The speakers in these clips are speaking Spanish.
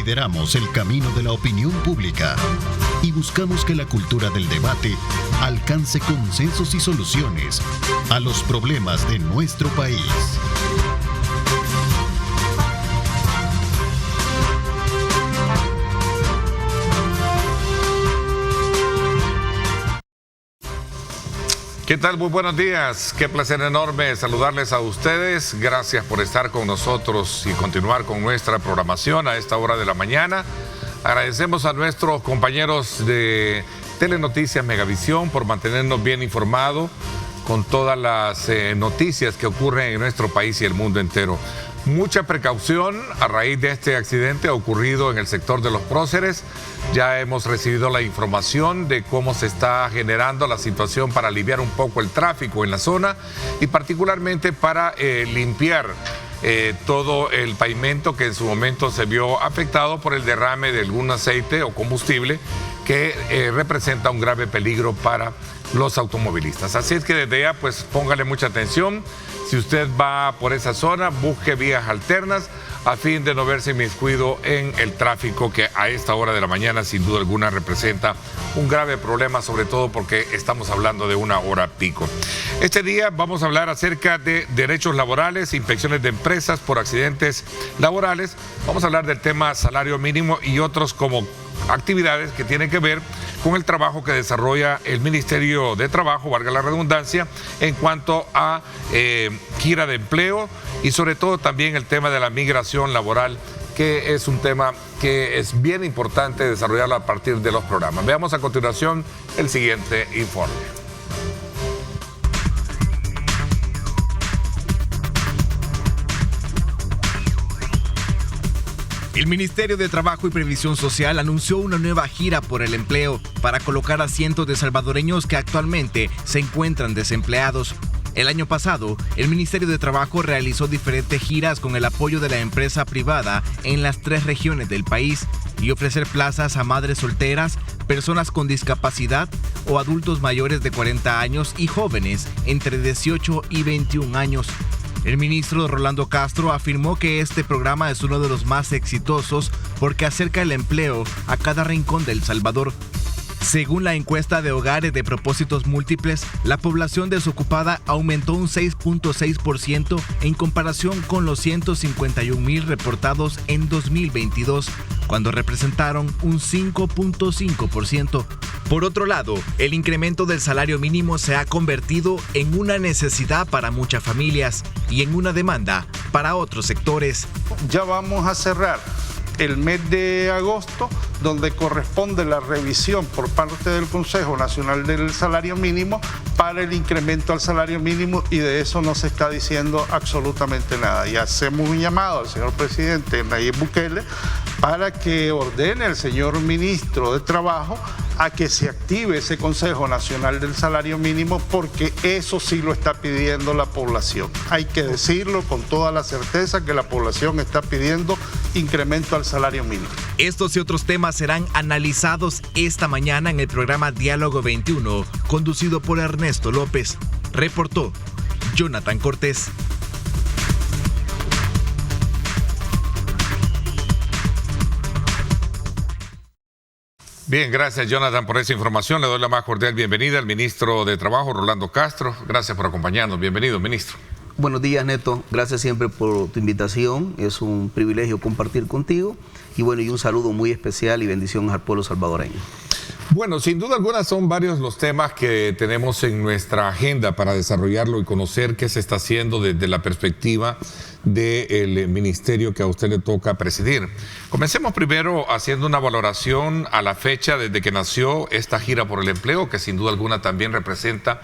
Lideramos el camino de la opinión pública y buscamos que la cultura del debate alcance consensos y soluciones a los problemas de nuestro país. ¿Qué tal? Muy buenos días. Qué placer enorme saludarles a ustedes. Gracias por estar con nosotros y continuar con nuestra programación a esta hora de la mañana. Agradecemos a nuestros compañeros de Telenoticias Megavisión por mantenernos bien informados con todas las noticias que ocurren en nuestro país y el mundo entero. Mucha precaución a raíz de este accidente ocurrido en el sector de Los Próceres. Ya hemos recibido la información de cómo se está generando la situación para aliviar un poco el tráfico en la zona y particularmente para limpiar todo el pavimento que en su momento se vio afectado por el derrame de algún aceite o combustible que representa un grave peligro para los automovilistas. Así es que desde ya pues póngale mucha atención. Si usted va por esa zona, busque vías alternas a fin de no verse inmiscuido en el tráfico que a esta hora de la mañana sin duda alguna representa un grave problema, sobre todo porque estamos hablando de una hora pico. Este día vamos a hablar acerca de derechos laborales, inspecciones de empresas por accidentes laborales. Vamos a hablar del tema salario mínimo y otros como actividades que tienen que ver con el trabajo que desarrolla el Ministerio de Trabajo, valga la redundancia, en cuanto a gira de empleo y sobre todo también el tema de la migración laboral, que es un tema que es bien importante desarrollarlo a partir de los programas. Veamos a continuación el siguiente informe. El Ministerio de Trabajo y Previsión Social anunció una nueva gira por el empleo para colocar a cientos de salvadoreños que actualmente se encuentran desempleados. El año pasado, el Ministerio de Trabajo realizó diferentes giras con el apoyo de la empresa privada en las 3 regiones del país y ofrecer plazas a madres solteras, personas con discapacidad o adultos mayores de 40 años y jóvenes entre 18 y 21 años. El ministro Rolando Castro afirmó que este programa es uno de los más exitosos porque acerca el empleo a cada rincón de El Salvador. Según la encuesta de hogares de propósitos múltiples, la población desocupada aumentó un 6.6% en comparación con los 151,000 reportados en 2022, cuando representaron un 5.5%. Por otro lado, el incremento del salario mínimo se ha convertido en una necesidad para muchas familias y en una demanda para otros sectores. Ya vamos a cerrar el mes de agosto, donde corresponde la revisión por parte del Consejo Nacional del Salario Mínimo para el incremento al salario mínimo, y de eso no se está diciendo absolutamente nada. Y hacemos un llamado al señor presidente Nayib Bukele para que ordene al señor ministro de Trabajo a que se active ese Consejo Nacional del Salario Mínimo, porque eso sí lo está pidiendo la población. Hay que decirlo con toda la certeza que la población está pidiendo incremento al salario mínimo. Estos y otros temas serán analizados esta mañana en el programa Diálogo 21, conducido por Ernesto López. Reportó Jonathan Cortés. Bien, gracias Jonathan por esa información. Le doy la más cordial bienvenida al ministro de Trabajo, Rolando Castro. Gracias por acompañarnos. Bienvenido, ministro. Buenos días, Neto. Gracias siempre por tu invitación. Es un privilegio compartir contigo. Y bueno, y un saludo muy especial y bendiciones al pueblo salvadoreño. Bueno, sin duda alguna son varios los temas que tenemos en nuestra agenda para desarrollarlo y conocer qué se está haciendo desde la perspectiva del ministerio que a usted le toca presidir. Comencemos primero haciendo una valoración a la fecha desde que nació esta gira por el empleo, que sin duda alguna también representa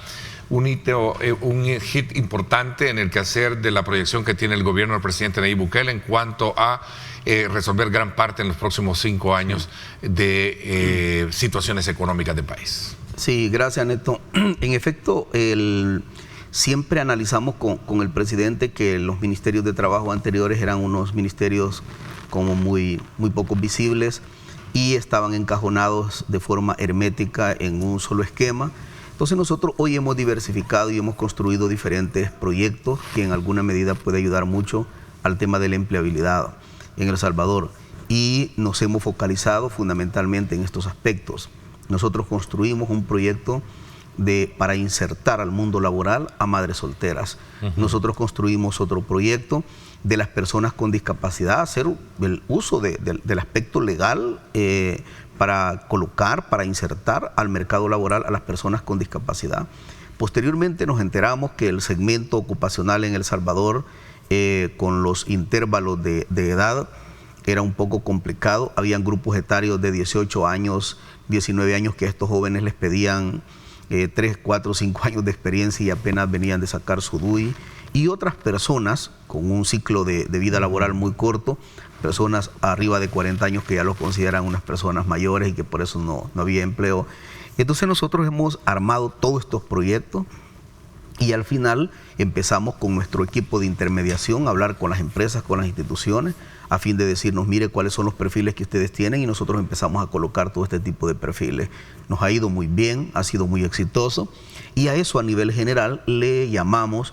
un hit importante en el quehacer de la proyección que tiene el gobierno del presidente Nayib Bukele en cuanto a resolver gran parte en los próximos 5 años de situaciones económicas del país. Sí, gracias, Neto. En efecto, siempre analizamos con el presidente que los ministerios de trabajo anteriores eran unos ministerios como muy poco visibles y estaban encajonados de forma hermética en un solo esquema. Entonces nosotros hoy hemos diversificado y hemos construido diferentes proyectos que en alguna medida puede ayudar mucho al tema de la empleabilidad en El Salvador. y nos hemos focalizado fundamentalmente en estos aspectos. Nosotros construimos un proyecto para insertar al mundo laboral a madres solteras. Nosotros construimos otro proyecto de las personas con discapacidad, hacer el uso del aspecto legal para colocar, para insertar al mercado laboral a las personas con discapacidad. Posteriormente nos enteramos que el segmento ocupacional en El Salvador, con los intervalos de edad, era un poco complicado. Habían grupos etarios de 18 años, 19 años que a estos jóvenes les pedían 3, 4, 5 años de experiencia y apenas venían de sacar su DUI. Y otras personas con un ciclo de vida laboral muy corto, personas arriba de 40 años que ya los consideran unas personas mayores y que por eso no había empleo. Entonces nosotros hemos armado todos estos proyectos y al final empezamos con nuestro equipo de intermediación a hablar con las empresas, con las instituciones, a fin de decirnos, mire cuáles son los perfiles que ustedes tienen, y nosotros empezamos a colocar todo este tipo de perfiles. Nos ha ido muy bien, ha sido muy exitoso, y a eso a nivel general le llamamos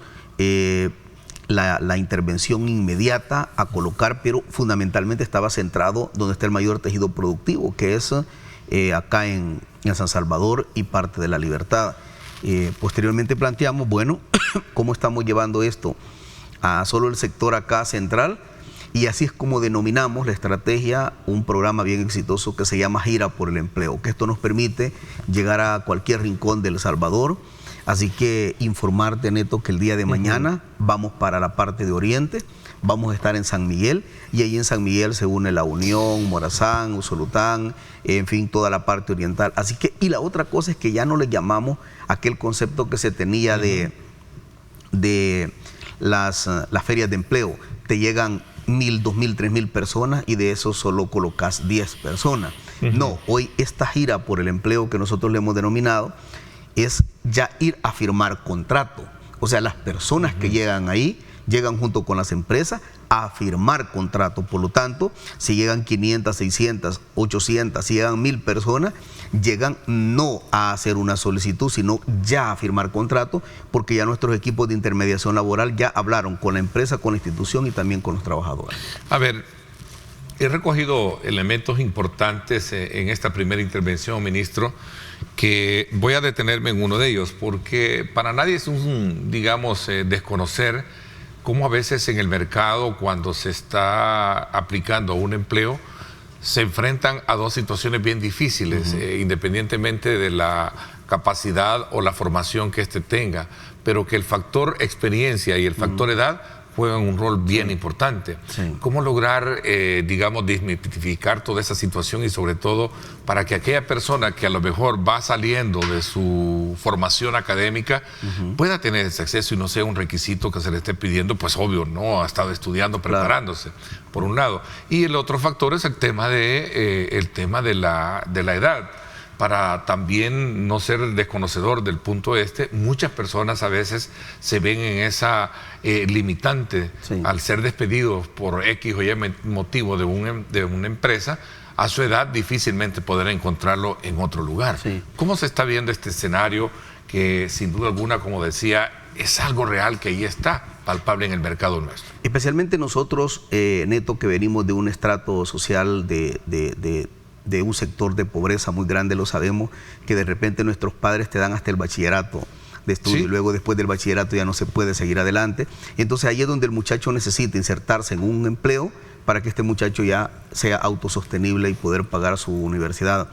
la intervención inmediata a colocar, pero fundamentalmente estaba centrado donde está el mayor tejido productivo, que es acá en San Salvador y parte de La Libertad. Posteriormente planteamos, bueno, ¿cómo estamos llevando esto a solo el sector acá central? Y así es como denominamos la estrategia, un programa bien exitoso que se llama Gira por el Empleo, que esto nos permite llegar a cualquier rincón de El Salvador. Así que informarte, Neto, que el día de mañana vamos para la parte de Oriente, vamos a estar en San Miguel, y ahí en San Miguel se une La Unión, Morazán, Usolután, en fin, toda la parte oriental. Así que, y la otra cosa es que ya no le llamamos aquel concepto que se tenía de las ferias de empleo. Te llegan 1,000, 2,000, 3,000 personas y de eso solo colocas 10 personas. No, hoy esta gira por el empleo que nosotros le hemos denominado es ya ir a firmar contrato. O sea, las personas que llegan ahí, llegan junto con las empresas a firmar contrato. Por lo tanto, si llegan 500, 600, 800, si llegan 1,000 personas, llegan no a hacer una solicitud, sino ya a firmar contrato, porque ya nuestros equipos de intermediación laboral ya hablaron con la empresa, con la institución y también con los trabajadores. A ver, he recogido elementos importantes en esta primera intervención, ministro, que voy a detenerme en uno de ellos, porque para nadie es desconocer cómo a veces en el mercado, cuando se está aplicando un empleo, se enfrentan a dos situaciones bien difíciles, independientemente de la capacidad o la formación que éste tenga, pero que el factor experiencia y el factor edad juegan un rol bien importante. ¿Cómo lograr, desmitificar toda esa situación y sobre todo para que aquella persona que a lo mejor va saliendo de su formación académica pueda tener ese acceso y no sea un requisito que se le esté pidiendo? Pues obvio, no ha estado estudiando, preparándose, por un lado. Y el otro factor es el tema de la edad. Para también no ser desconocedor del punto muchas personas a veces se ven en esa limitante al ser despedidos por X o Y motivo de una empresa. A su edad difícilmente podrá encontrarlo en otro lugar. ¿Cómo se está viendo este escenario que sin duda alguna, como decía, es algo real que ahí está, palpable en el mercado nuestro? Especialmente nosotros, Neto, que venimos de un estrato social de un sector de pobreza muy grande, lo sabemos, que de repente nuestros padres te dan hasta el bachillerato de estudio y luego después del bachillerato ya no se puede seguir adelante. Entonces ahí es donde el muchacho necesita insertarse en un empleo para que este muchacho ya sea autosostenible y poder pagar su universidad.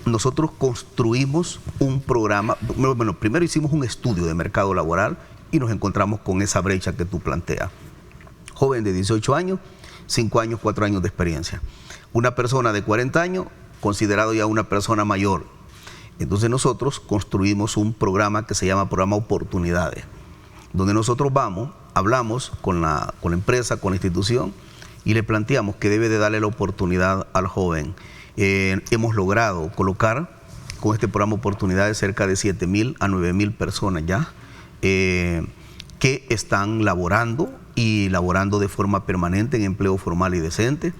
Nosotros construimos un programa, bueno, primero hicimos un estudio de mercado laboral y nos encontramos con esa brecha que tú planteas. Joven de 18 años, 5 años, 4 años de experiencia. Una persona de 40 años, considerado ya una persona mayor. Entonces nosotros construimos un programa que se llama Programa Oportunidades, donde nosotros hablamos con la empresa, con la institución, y le planteamos que debe de darle la oportunidad al joven. Hemos logrado colocar con este programa Oportunidades cerca de 7,000 a 9,000 personas ya, que están laborando y laborando de forma permanente en empleo formal y decente.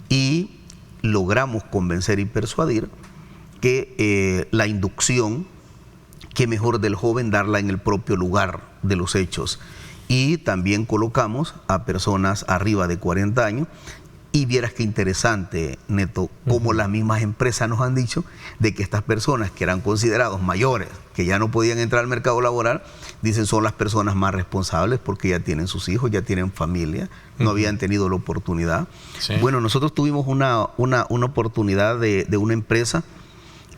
Y logramos convencer y persuadir que la inducción, que mejor del joven darla en el propio lugar de los hechos. Y también colocamos a personas arriba de 40 años Y vieras qué interesante, Neto, cómo las mismas empresas nos han dicho de que estas personas que eran considerados mayores, que ya no podían entrar al mercado laboral, dicen son las personas más responsables porque ya tienen sus hijos, ya tienen familia, no habían tenido la oportunidad. Sí. Bueno, nosotros tuvimos una oportunidad de una empresa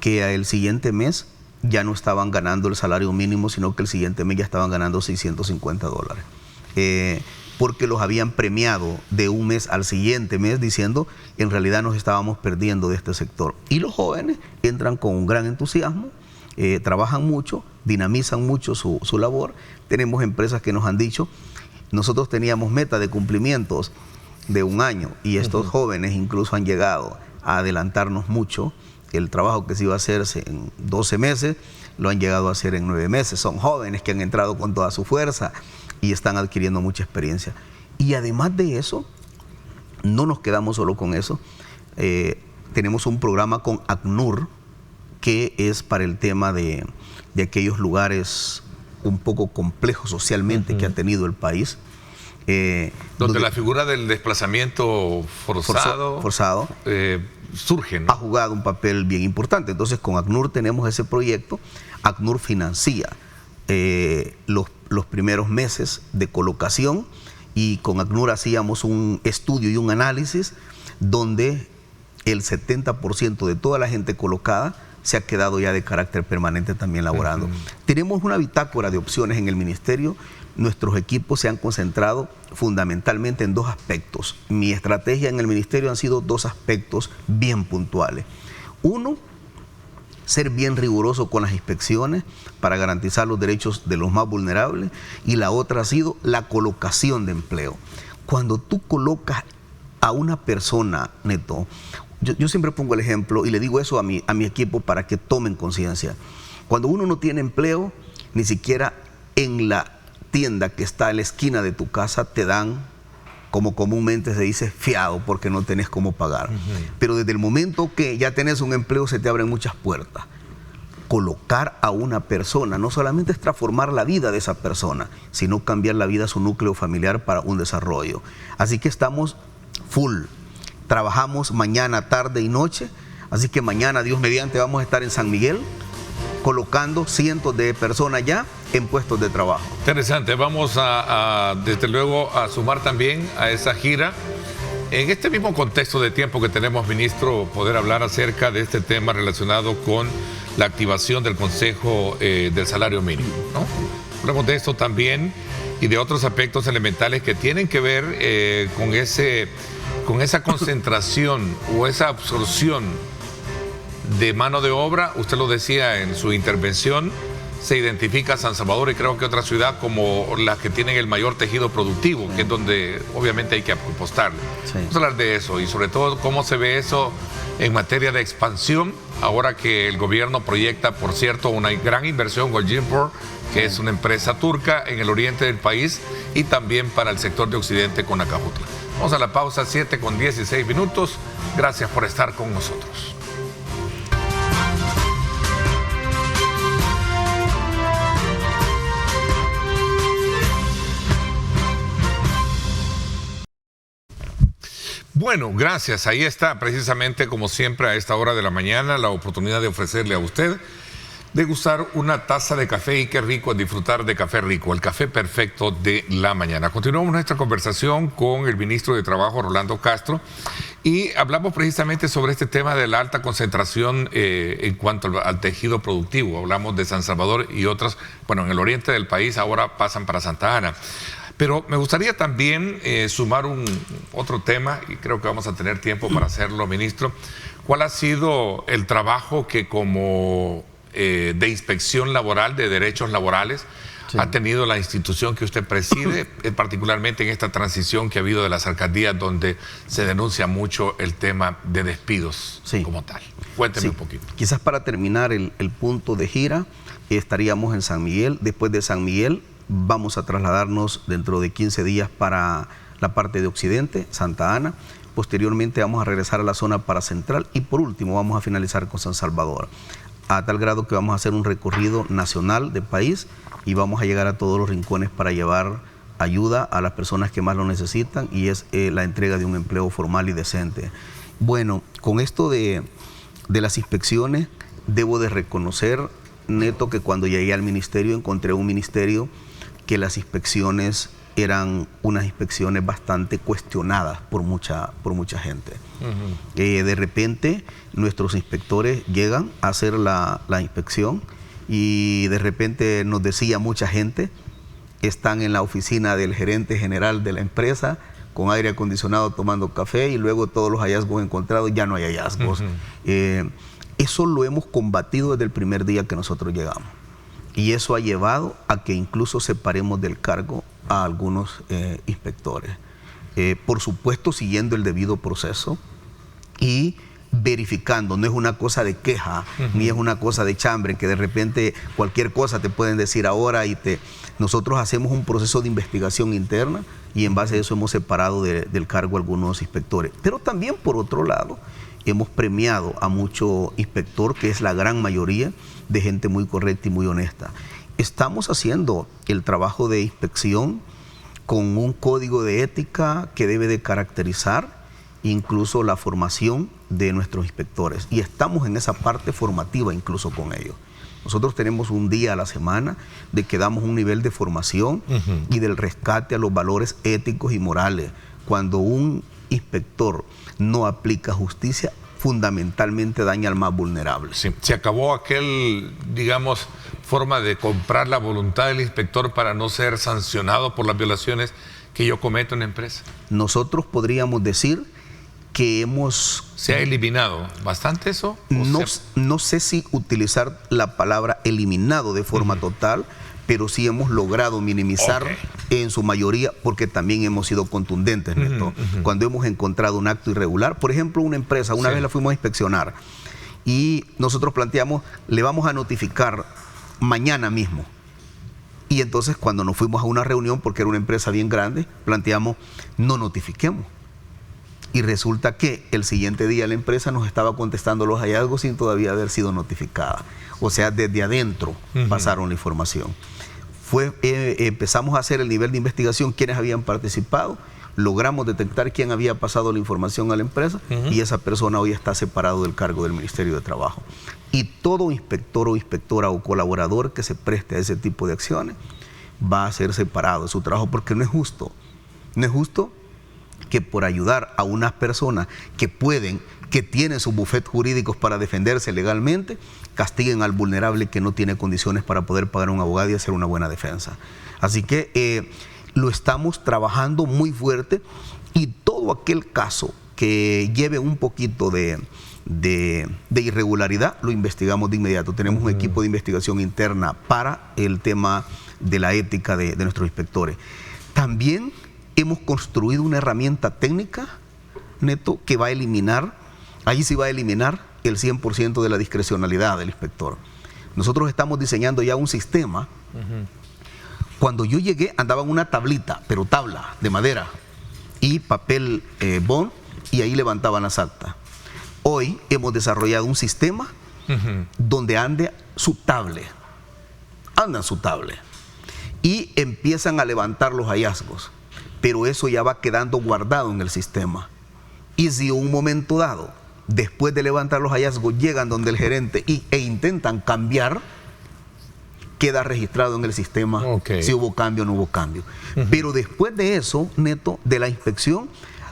que el siguiente mes ya no estaban ganando el salario mínimo, sino que el siguiente mes ya estaban ganando $650. Porque los habían premiado de un mes al siguiente mes, diciendo en realidad nos estábamos perdiendo de este sector. Y los jóvenes entran con un gran entusiasmo, trabajan mucho, dinamizan mucho su labor. Tenemos empresas que nos han dicho, nosotros teníamos meta de cumplimientos de 1 año y estos jóvenes incluso han llegado a adelantarnos mucho. El trabajo que se iba a hacerse en 12 meses, lo han llegado a hacer en 9 meses. Son jóvenes que han entrado con toda su fuerza y están adquiriendo mucha experiencia. Y además de eso, no nos quedamos solo con eso. Tenemos un programa con ACNUR, que es para el tema de aquellos lugares un poco complejos socialmente que ha tenido el país. Donde la figura del desplazamiento forzado surge, ¿no? Ha jugado un papel bien importante. Entonces, con ACNUR tenemos ese proyecto. ACNUR financia los primeros meses de colocación y con ACNUR hacíamos un estudio y un análisis donde el 70% de toda la gente colocada se ha quedado ya de carácter permanente también laborando. Tenemos una bitácora de opciones en el ministerio. Nuestros equipos se han concentrado fundamentalmente en 2 aspectos. Mi estrategia en el ministerio han sido 2 aspectos bien puntuales. Uno, ser bien riguroso con las inspecciones para garantizar los derechos de los más vulnerables, y la otra ha sido la colocación de empleo. Cuando tú colocas a una persona, Neto, yo siempre pongo el ejemplo y le digo eso a mi equipo para que tomen conciencia. Cuando uno no tiene empleo, ni siquiera en la tienda que está en la esquina de tu casa te dan, como comúnmente se dice, fiado, porque no tenés cómo pagar. Pero desde el momento que ya tenés un empleo se te abren muchas puertas. Colocar a una persona no solamente es transformar la vida de esa persona, sino cambiar la vida de su núcleo familiar para un desarrollo. Así que estamos full. Trabajamos mañana, tarde y noche. Así que mañana, Dios mediante, vamos a estar en San Miguel colocando cientos de personas ya en puestos de trabajo. Interesante. Vamos desde luego a sumar también a esa gira. En este mismo contexto de tiempo que tenemos, ministro, poder hablar acerca de este tema relacionado con la activación del Consejo del Salario Mínimo, ¿no? Hablamos de esto también y de otros aspectos elementales que tienen que ver con esa concentración o esa absorción de mano de obra. Usted lo decía en su intervención, se identifica a San Salvador y creo que otra ciudad como las que tienen el mayor tejido productivo, que es donde obviamente hay que apostarle. Vamos a hablar de eso y sobre todo cómo se ve eso en materia de expansión, ahora que el gobierno proyecta, por cierto, una gran inversión con Jimpor, que es una empresa turca en el oriente del país, y también para el sector de occidente con Acajutla. Vamos a la pausa, 7:16. Gracias por estar con nosotros. Bueno, gracias. Ahí está precisamente, como siempre, a esta hora de la mañana, la oportunidad de ofrecerle a usted degustar una taza de café, y qué rico disfrutar de café rico, el café perfecto de la mañana. Continuamos nuestra conversación con el ministro de Trabajo, Rolando Castro, y hablamos precisamente sobre este tema de la alta concentración en cuanto al tejido productivo. Hablamos de San Salvador y otras, bueno, en el oriente del país ahora pasan para Santa Ana. Pero me gustaría también sumar otro tema, y creo que vamos a tener tiempo para hacerlo, ministro. ¿Cuál ha sido el trabajo que como de inspección laboral, de derechos laborales, ha tenido la institución que usted preside, particularmente en esta transición que ha habido de las alcaldías, donde se denuncia mucho el tema de despidos como tal? Cuénteme un poquito. Quizás para terminar el punto de gira, estaríamos en San Miguel. Después de San Miguel vamos a trasladarnos dentro de 15 días para la parte de occidente, Santa Ana. Posteriormente vamos a regresar a la zona paracentral y por último vamos a finalizar con San Salvador. A tal grado que vamos a hacer un recorrido nacional del país y vamos a llegar a todos los rincones para llevar ayuda a las personas que más lo necesitan y es la entrega de un empleo formal y decente. Bueno, con esto de las inspecciones, debo de reconocer, Neto, que cuando llegué al ministerio encontré un ministerio que las inspecciones eran unas inspecciones bastante cuestionadas por mucha gente. De repente nuestros inspectores llegan a hacer la inspección y de repente nos decía mucha gente, están en la oficina del gerente general de la empresa con aire acondicionado tomando café y luego todos los hallazgos encontrados, ya no hay hallazgos. Eso lo hemos combatido desde el primer día que nosotros llegamos. Y eso ha llevado a que incluso separemos del cargo a algunos inspectores. Por supuesto, siguiendo el debido proceso y verificando. No es una cosa de queja, ni es una cosa de chambre, que de repente cualquier cosa te pueden decir ahora y nosotros hacemos un proceso de investigación interna y en base a eso hemos separado del cargo a algunos inspectores. Pero también, por otro lado, hemos premiado a mucho inspector, que es la gran mayoría de gente muy correcta y muy honesta. Estamos haciendo el trabajo de inspección con un código de ética que debe de caracterizar incluso la formación de nuestros inspectores. Y estamos en esa parte formativa incluso con ellos. Nosotros tenemos un día a la semana de que damos un nivel de formación y del rescate a los valores éticos y morales. Cuando un inspector no aplica justicia, fundamentalmente daña al más vulnerable. Sí. Se acabó aquel, digamos, forma de comprar la voluntad del inspector para no ser sancionado por las violaciones que yo cometo en la empresa. Nosotros podríamos decir que ¿se ha eliminado bastante eso? No sé si utilizar la palabra eliminado de forma total, pero sí hemos logrado minimizar en su mayoría, porque también hemos sido contundentes, Neto. Cuando hemos encontrado un acto irregular, por ejemplo, una empresa, una vez la fuimos a inspeccionar y nosotros planteamos, le vamos a notificar mañana mismo. Y entonces cuando nos fuimos a una reunión, porque era una empresa bien grande, planteamos, no notifiquemos. Y resulta que el siguiente día la empresa nos estaba contestando los hallazgos sin todavía haber sido notificada. O sea, desde adentro pasaron la información. Empezamos a hacer el nivel de investigación, quiénes habían participado, logramos detectar quién había pasado la información a la empresa y esa persona hoy está separado del cargo del Ministerio de Trabajo. Y todo inspector o inspectora o colaborador que se preste a ese tipo de acciones va a ser separado de su trabajo, porque no es justo. No es justo que por ayudar a unas personas que tienen sus bufetes jurídicos para defenderse legalmente, castiguen al vulnerable que no tiene condiciones para poder pagar a un abogado y hacer una buena defensa. Así que lo estamos trabajando muy fuerte y todo aquel caso que lleve un poquito de irregularidad lo investigamos de inmediato. Tenemos un equipo de investigación interna para el tema de la ética de nuestros inspectores. También hemos construido una herramienta técnica, Neto, que va a eliminar, ahí sí va a eliminar el 100% de la discrecionalidad del inspector. Nosotros estamos diseñando ya un sistema. Cuando yo llegué andaban una tablita, pero tabla de madera y papel bond, y ahí levantaban las actas. Hoy hemos desarrollado un sistema donde andan su tablet y empiezan a levantar los hallazgos. Pero eso ya va quedando guardado en el sistema. Y si en un momento dado, después de levantar los hallazgos, llegan donde el gerente e intentan cambiar, queda registrado en el sistema si hubo cambio o no hubo cambio. Pero después de eso, Neto, de la inspección,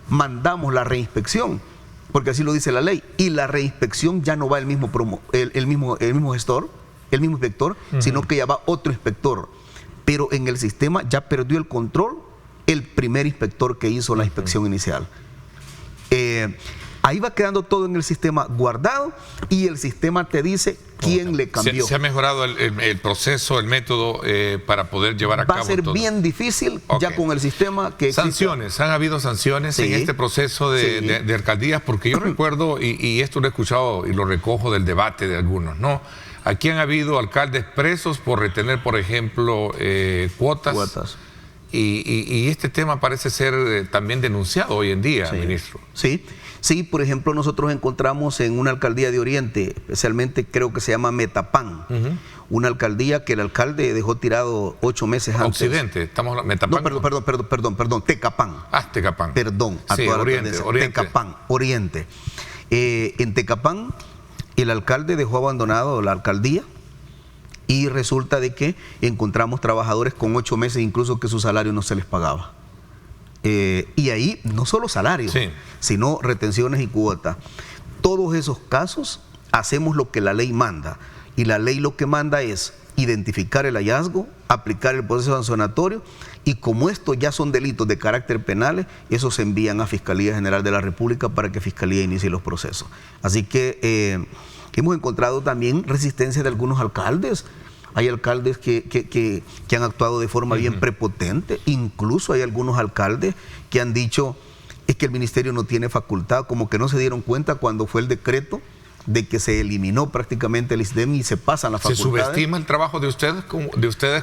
mandamos la reinspección, porque así lo dice la ley, y la reinspección ya no va el mismo gestor, el mismo inspector, sino que ya va otro inspector. Pero en el sistema ya perdió el control el primer inspector que hizo la inspección inicial. Ahí va quedando todo en el sistema guardado y el sistema te dice quién le cambió. ¿Se ha mejorado el proceso, el método para poder llevar a cabo? Va a ser todo bien difícil ya con el sistema que ¿Sanciones? ¿Han habido sanciones en este proceso de alcaldías? Porque yo recuerdo, y esto lo he escuchado y lo recojo del debate de algunos, ¿no? Aquí han habido alcaldes presos por retener, por ejemplo, cuotas. Y este tema parece ser también denunciado hoy en día, ministro. Sí, por ejemplo, nosotros encontramos en una alcaldía de Oriente, especialmente creo que se llama Metapán, una alcaldía que el alcalde dejó tirado 8 meses antes. Occidente, estamos hablando Metapán. No, perdón, Tecapán. Tecapán. Perdón, a toda Oriente. Tecapán, Oriente. En Tecapán, el alcalde dejó abandonado la alcaldía y resulta de que encontramos trabajadores con 8 meses incluso que su salario no se les pagaba. Y ahí no solo salarios, sino retenciones y cuotas. Todos esos casos hacemos lo que la ley manda. Y la ley lo que manda es identificar el hallazgo, aplicar el proceso sancionatorio, y como estos ya son delitos de carácter penales, esos se envían a Fiscalía General de la República para que Fiscalía inicie los procesos. Así que hemos encontrado también resistencia de algunos alcaldes. Hay alcaldes que han actuado de forma bien prepotente. Incluso hay algunos alcaldes que han dicho es que el ministerio no tiene facultad, como que no se dieron cuenta cuando fue el decreto de que se eliminó prácticamente el ISDEM y se pasan las facultades. ¿Se subestima el trabajo de ustedes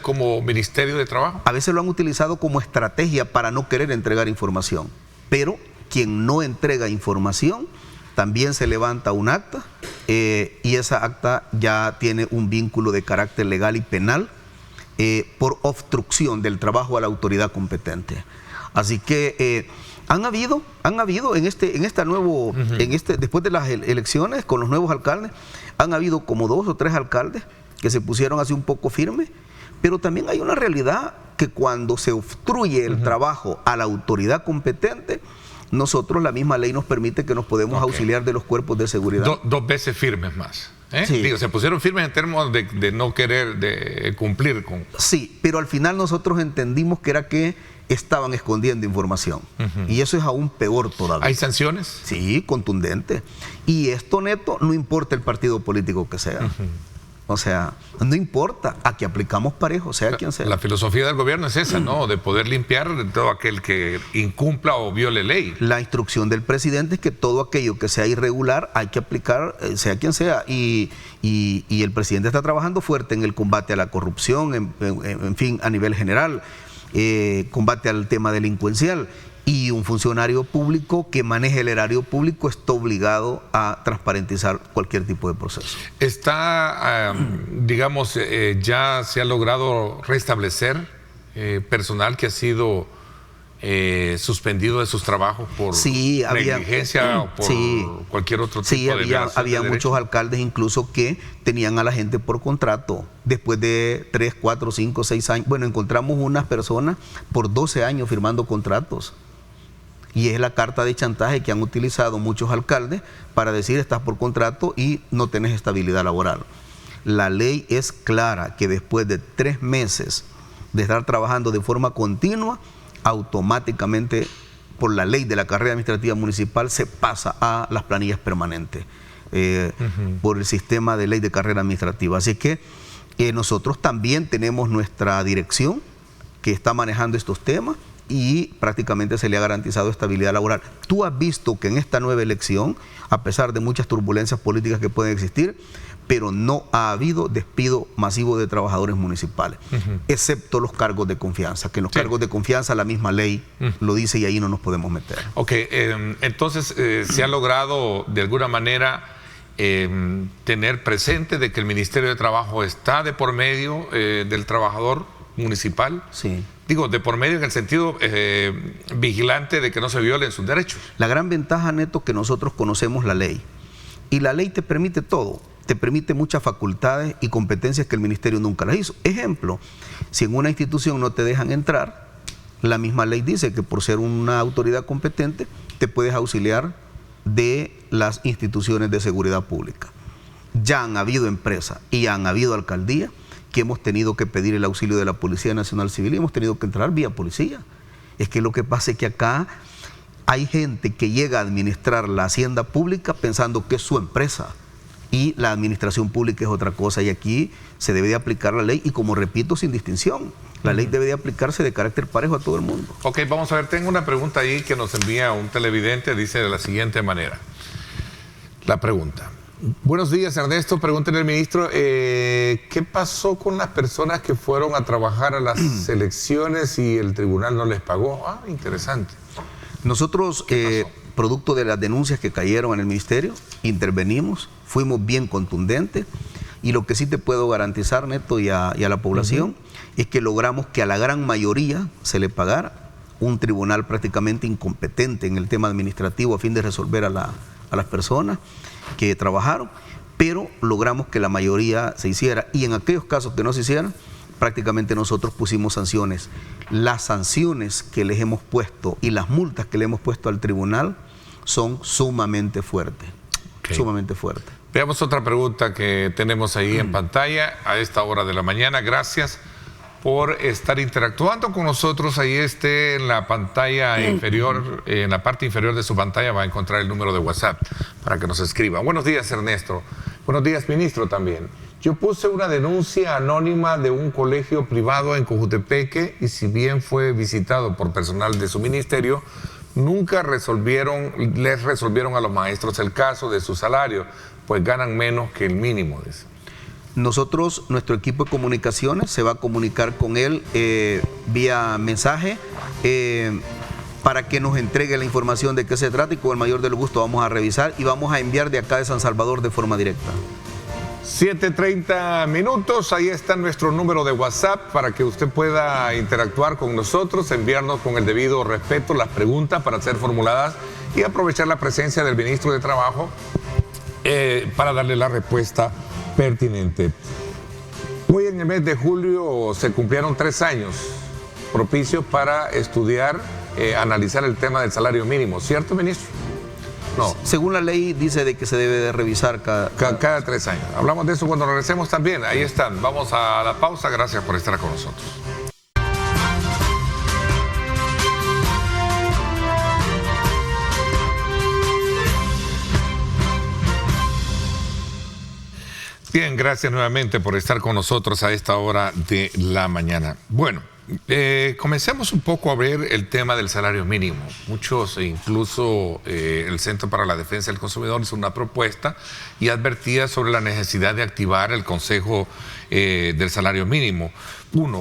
como Ministerio de Trabajo? A veces lo han utilizado como estrategia para no querer entregar información, pero quien no entrega información también se levanta un acta y esa acta ya tiene un vínculo de carácter legal y penal por obstrucción del trabajo a la autoridad competente. Así que han habido después de las elecciones con los nuevos alcaldes, han habido como 2 o 3 alcaldes que se pusieron así un poco firmes, pero también hay una realidad que cuando se obstruye el trabajo a la autoridad competente, nosotros, la misma ley nos permite que nos podemos auxiliar de los cuerpos de seguridad. 2 veces firmes más. Sí. Digo, se pusieron firmes en términos de no querer de cumplir con... Sí, pero al final nosotros entendimos que era que estaban escondiendo información. Y eso es aún peor todavía. ¿Hay sanciones? Sí, contundentes. Y esto, Neto, no importa el partido político que sea. O sea, no importa, aquí aplicamos parejo, sea quien sea. La filosofía del gobierno es esa, ¿no? De poder limpiar de todo aquel que incumpla o viole ley. La instrucción del presidente es que todo aquello que sea irregular hay que aplicar, sea quien sea. Y el presidente está trabajando fuerte en el combate a la corrupción, en fin, a nivel general, combate al tema delincuencial. Y un funcionario público que maneje el erario público está obligado a transparentizar cualquier tipo de proceso. Está, digamos, ya se ha logrado restablecer personal que ha sido suspendido de sus trabajos por negligencia o por cualquier otro tipo de violación de había muchos alcaldes incluso que tenían a la gente por contrato después de 3, 4, 5, 6 años. Bueno, encontramos unas personas por 12 años firmando contratos. Y es la carta de chantaje que han utilizado muchos alcaldes para decir estás por contrato y no tenés estabilidad laboral. La ley es clara que después de 3 meses de estar trabajando de forma continua, automáticamente por la ley de la carrera administrativa municipal se pasa a las planillas permanentes por el sistema de ley de carrera administrativa. Así que nosotros también tenemos nuestra dirección que está manejando estos temas y prácticamente se le ha garantizado estabilidad laboral. Tú has visto que en esta nueva elección, a pesar de muchas turbulencias políticas que pueden existir, pero no ha habido despido masivo de trabajadores municipales, excepto los cargos de confianza, que en los cargos de confianza la misma ley lo dice y ahí no nos podemos meter. Ok, entonces se ha logrado de alguna manera tener presente de que el Ministerio de Trabajo está de por medio del trabajador municipal. Sí. Digo, de por medio en el sentido vigilante de que no se violen sus derechos. La gran ventaja, Neto, que nosotros conocemos la ley. Y la ley te permite todo. Te permite muchas facultades y competencias que el ministerio nunca las hizo. Ejemplo, si en una institución no te dejan entrar, la misma ley dice que por ser una autoridad competente te puedes auxiliar de las instituciones de seguridad pública. Ya han habido empresas y han habido alcaldías que hemos tenido que pedir el auxilio de la Policía Nacional Civil y hemos tenido que entrar vía policía. Es que lo que pasa es que acá hay gente que llega a administrar la hacienda pública pensando que es su empresa y la administración pública es otra cosa y aquí se debe de aplicar la ley y, como repito, sin distinción. La ley debe de aplicarse de carácter parejo a todo el mundo. Ok, vamos a ver, tengo una pregunta ahí que nos envía un televidente, dice de la siguiente manera. La pregunta: Buenos días, Ernesto. Pregúntenle al ministro, ¿qué pasó con las personas que fueron a trabajar a las elecciones y el tribunal no les pagó? Ah, interesante. Nosotros, producto de las denuncias que cayeron en el ministerio, intervenimos, fuimos bien contundentes, y lo que sí te puedo garantizar, Neto, y a la población, es que logramos que a la gran mayoría se le pagara. Un tribunal prácticamente incompetente en el tema administrativo a fin de resolver a las personas que trabajaron, pero logramos que la mayoría se hiciera, y en aquellos casos que no se hicieran, prácticamente nosotros pusimos sanciones. Las sanciones que les hemos puesto y las multas que le hemos puesto al tribunal son sumamente fuertes, sumamente fuertes. Veamos otra pregunta que tenemos ahí en pantalla a esta hora de la mañana. Gracias por estar interactuando con nosotros. Ahí en la pantalla inferior, en la parte inferior de su pantalla va a encontrar el número de WhatsApp para que nos escriba. Buenos días, Ernesto. Buenos días, ministro, también. Yo puse una denuncia anónima de un colegio privado en Cojutepeque, y si bien fue visitado por personal de su ministerio, nunca les resolvieron a los maestros el caso de su salario, pues ganan menos que el mínimo. Nosotros, nuestro equipo de comunicaciones se va a comunicar con él vía mensaje para que nos entregue la información de qué se trata, y con el mayor de los gustos vamos a revisar y vamos a enviar de acá de San Salvador de forma directa. 7:30 minutos, ahí está nuestro número de WhatsApp para que usted pueda interactuar con nosotros, enviarnos con el debido respeto las preguntas para ser formuladas y aprovechar la presencia del ministro de Trabajo para darle la respuesta pertinente. Hoy en el mes de julio se cumplieron 3 años propicios para estudiar, analizar el tema del salario mínimo, ¿cierto, ministro? No. Según la ley dice de que se debe de revisar cada 3 años. Hablamos de eso cuando regresemos también. Ahí están. Vamos a la pausa. Gracias por estar con nosotros. Bien, gracias nuevamente por estar con nosotros a esta hora de la mañana. Bueno, comencemos un poco a ver el tema del salario mínimo. Muchos, incluso el Centro para la Defensa del Consumidor, hizo una propuesta y advertía sobre la necesidad de activar el Consejo del Salario Mínimo.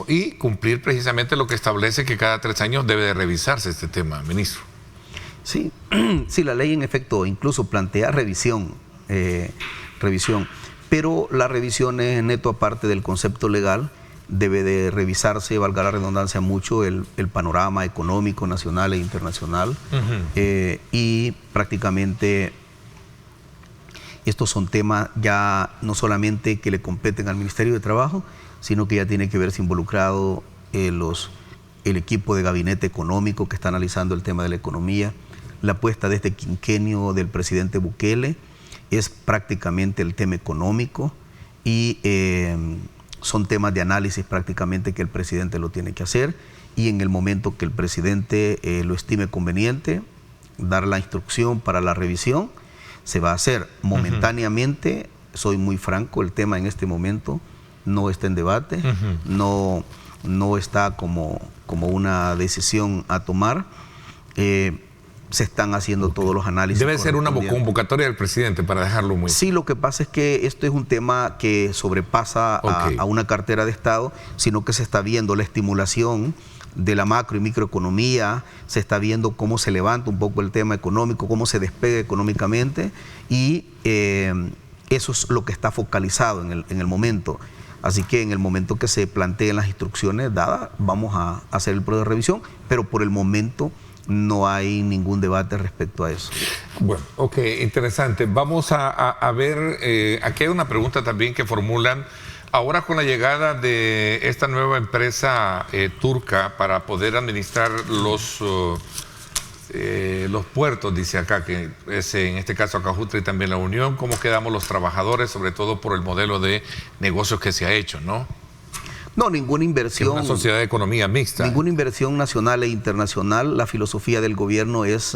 Y cumplir precisamente lo que establece que cada 3 años debe de revisarse este tema, ministro. Sí, sí, la ley en efecto incluso plantea revisión, pero la revisión es, Neto, aparte del concepto legal, debe de revisarse, valga la redundancia, mucho el panorama económico nacional e internacional. Y prácticamente estos son temas ya no solamente que le competen al Ministerio de Trabajo, sino que ya tiene que verse involucrado el equipo de gabinete económico que está analizando el tema de la economía. La apuesta de este quinquenio del presidente Bukele es prácticamente el tema económico, y son temas de análisis prácticamente que el presidente lo tiene que hacer, y en el momento que el presidente lo estime conveniente, dar la instrucción para la revisión, se va a hacer. Momentáneamente, soy muy franco, el tema en este momento no está en debate, no está como una decisión a tomar. Se están haciendo todos los análisis. Debe ser una convocatoria del presidente para dejarlo muy... Sí, lo que pasa es que esto es un tema que sobrepasa a una cartera de Estado, sino que se está viendo la estimulación de la macro y microeconomía, se está viendo cómo se levanta un poco el tema económico, cómo se despega económicamente, y eso es lo que está focalizado en el momento. Así que en el momento que se planteen las instrucciones dadas, vamos a hacer el proceso de revisión, pero por el momento no hay ningún debate respecto a eso. Bueno, ok, interesante. Vamos a ver, aquí hay una pregunta también que formulan. Ahora, con la llegada de esta nueva empresa turca para poder administrar los puertos, dice acá, que es en este caso Acajutla y también La Unión, ¿cómo quedamos los trabajadores, sobre todo por el modelo de negocios que se ha hecho, no? No, ninguna inversión. Es una sociedad de economía mixta. Ninguna inversión nacional e internacional. La filosofía del gobierno es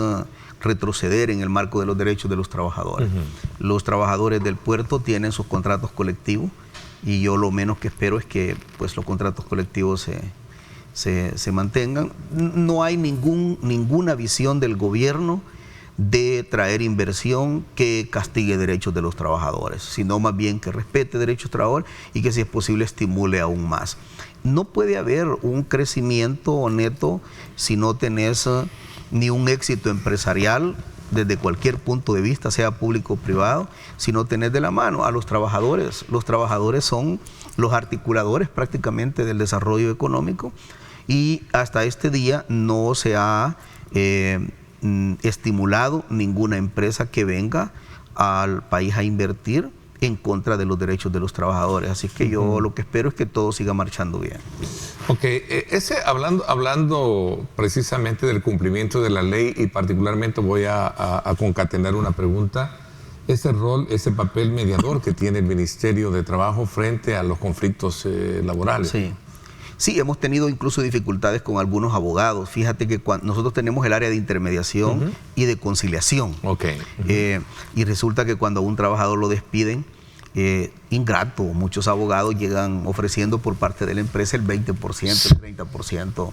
retroceder en el marco de los derechos de los trabajadores. Los trabajadores del puerto tienen sus contratos colectivos, y yo lo menos que espero es que pues, los contratos colectivos se mantengan. No hay ninguna visión del gobierno de traer inversión que castigue derechos de los trabajadores, sino más bien que respete derechos de trabajadores y que si es posible estimule aún más. No puede haber un crecimiento neto si no tenés ni un éxito empresarial desde cualquier punto de vista, sea público o privado, si no tenés de la mano a los trabajadores. Los trabajadores son los articuladores prácticamente del desarrollo económico y hasta este día no se ha estimulado ninguna empresa que venga al país a invertir en contra de los derechos de los trabajadores. Así que yo lo que espero es que todo siga marchando bien. Ok, hablando precisamente del cumplimiento de la ley y particularmente voy a concatenar una pregunta. Ese rol, ese papel mediador que tiene el Ministerio de Trabajo frente a los conflictos laborales. Sí, hemos tenido incluso dificultades con algunos abogados. Fíjate que nosotros tenemos el área de intermediación y de conciliación. Y resulta que cuando a un trabajador lo despiden, ingrato, muchos abogados llegan ofreciendo por parte de la empresa el 20%, el 30%.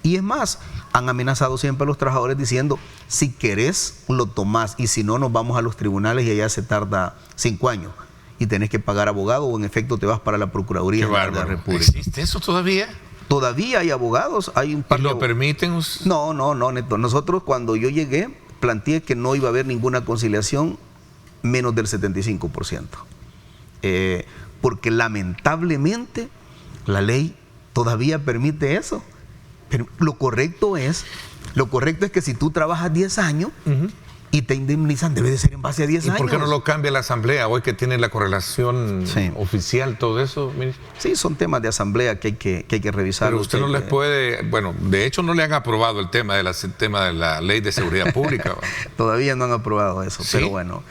Y es más, han amenazado siempre a los trabajadores diciendo, si querés, lo tomás, y si no, nos vamos a los tribunales y allá se tarda 5 años. Y tenés que pagar abogado o en efecto te vas para la Procuraduría de la República. ¿Existe eso todavía? Todavía hay abogados, hay un par ¿Y lo permiten? No, Neto. Nosotros cuando yo llegué planteé que no iba a haber ninguna conciliación menos del 75%. Porque lamentablemente la ley todavía permite eso. Pero lo correcto es que si tú trabajas 10 años y te indemnizan, debe de ser en base a 10 años. ¿Y por qué no lo cambia la Asamblea hoy que tiene la correlación oficial, todo eso, ministro? Sí, son temas de Asamblea que hay que revisar. Pero usted no les puede, bueno, de hecho no le han aprobado el tema de la Ley de Seguridad Pública. Todavía no han aprobado eso, ¿sí? Pero bueno.